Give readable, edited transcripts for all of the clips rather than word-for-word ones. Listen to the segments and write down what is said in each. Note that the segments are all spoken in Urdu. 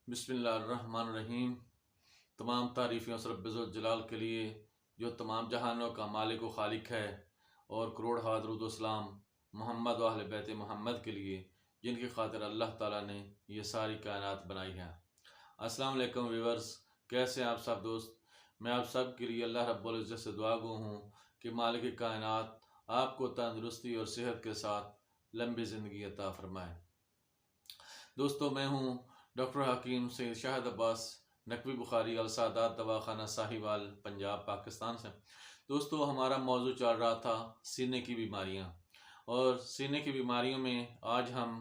بسم اللہ الرحمن الرحیم۔ تمام تعریفیں اس رب ذوالجلال کے لیے جو تمام جہانوں کا مالک و خالق ہے، اور کروڑ ہا درود و سلام محمد و اہل بیت محمد کے لیے جن کی خاطر اللہ تعالیٰ نے یہ ساری کائنات بنائی ہے۔ السلام علیکم ویورز، کیسے ہیں آپ سب دوست؟ میں آپ سب کے لیے اللہ رب العزت سے دعا گو ہوں کہ مالک کائنات آپ کو تندرستی اور صحت کے ساتھ لمبی زندگی عطا فرمائے۔ دوستو، میں ہوں ڈاکٹر حکیم سید شاہد عباس، نقوی بخاری السادات دواخانہ ساہیوال، پنجاب، پاکستان سے۔ دوستو، ہمارا موضوع چل رہا تھا سینے کی بیماریاں، اور سینے کی بیماریوں میں آج ہم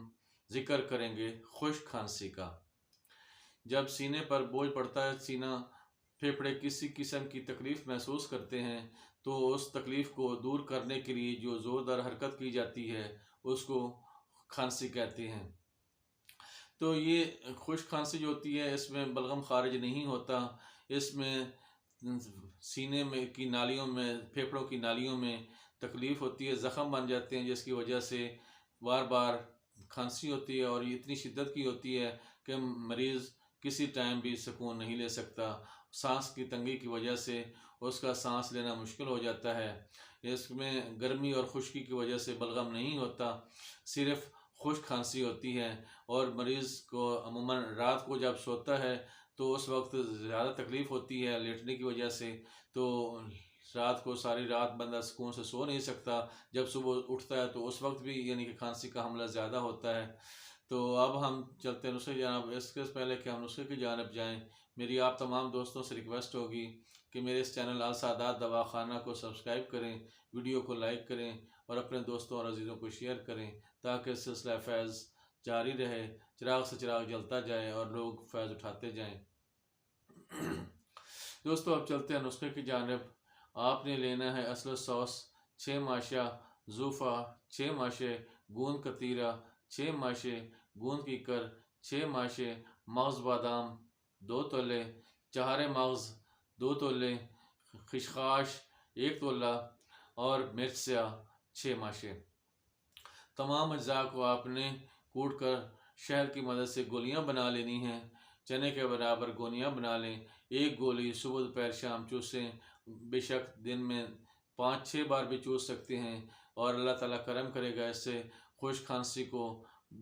ذکر کریں گے خشک کھانسی کا۔ جب سینے پر بوجھ پڑتا ہے، سینہ پھیپھڑے کسی قسم کی تکلیف محسوس کرتے ہیں، تو اس تکلیف کو دور کرنے کے لیے جو زوردار حرکت کی جاتی ہے اس کو کھانسی کہتے ہیں۔ تو یہ خشک کھانسی جو ہوتی ہے اس میں بلغم خارج نہیں ہوتا، اس میں سینے میں کی نالیوں میں، پھیپھڑوں کی نالیوں میں تکلیف ہوتی ہے، زخم بن جاتے ہیں، جس کی وجہ سے بار بار کھانسی ہوتی ہے، اور یہ اتنی شدت کی ہوتی ہے کہ مریض کسی ٹائم بھی سکون نہیں لے سکتا۔ سانس کی تنگی کی وجہ سے اس کا سانس لینا مشکل ہو جاتا ہے۔ اس میں گرمی اور خشکی کی وجہ سے بلغم نہیں ہوتا، صرف خشک کھانسی ہوتی ہے، اور مریض کو عموماً رات کو جب سوتا ہے تو اس وقت زیادہ تکلیف ہوتی ہے لیٹنے کی وجہ سے، تو رات کو ساری رات بندہ سکون سے سو نہیں سکتا۔ جب صبح اٹھتا ہے تو اس وقت بھی یعنی کہ کھانسی کا حملہ زیادہ ہوتا ہے۔ تو اب ہم چلتے ہیں نسخے کی جانب۔ اس کے پہلے کہ ہم نسخے کی جانب جائیں، میری آپ تمام دوستوں سے ریکویسٹ ہوگی کہ میرے اس چینل السادات دواخانہ کو سبسکرائب کریں، ویڈیو کو لائک کریں، اور اپنے دوستوں اور عزیزوں کو شیئر کریں، تاکہ سلسلہ فیض جاری رہے، چراغ سے چراغ جلتا جائے اور لوگ فیض اٹھاتے جائیں۔ دوستو، اب چلتے ہیں نسخے کی جانب۔ آپ نے لینا ہے اصل سوس 6 ماشا، زوفا 6 ماشے، گوند کتیرہ 6 ماشے، گوند کیکر 6 ماشے، مغز بادام 2 تولے، چہارے مغز 2 تولے، خشخاش 1 تولہ، اور مرچ سیاہ 6 ماشے۔ تمام اجزاء کو آپ نے کوٹ کر شہد کی مدد سے گولیاں بنا لینی ہیں۔ چنے کے برابر گولیاں بنا لیں۔ 1 گولی صبح دوپہر شام چوسیں، بے شک دن میں 5-6 بار بھی چوس سکتے ہیں، اور اللہ تعالیٰ کرم کرے گا، اس سے خشک کھانسی کو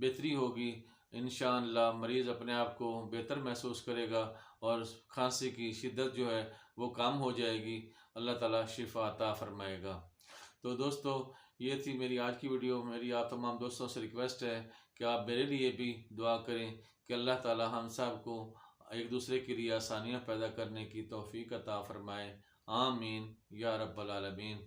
بہتری ہوگی۔ انشاءاللہ مریض اپنے آپ کو بہتر محسوس کرے گا، اور کھانسی کی شدت جو ہے وہ کم ہو جائے گی۔ اللہ تعالیٰ شفا عطا فرمائے گا۔ تو دوستو، یہ تھی میری آج کی ویڈیو۔ میری آپ تمام دوستوں سے ریکویسٹ ہے کہ آپ میرے لیے بھی دعا کریں کہ اللہ تعالیٰ ہم سب کو ایک دوسرے کے لیے آسانیاں پیدا کرنے کی توفیق عطا فرمائے۔ آمین یا رب العالمین۔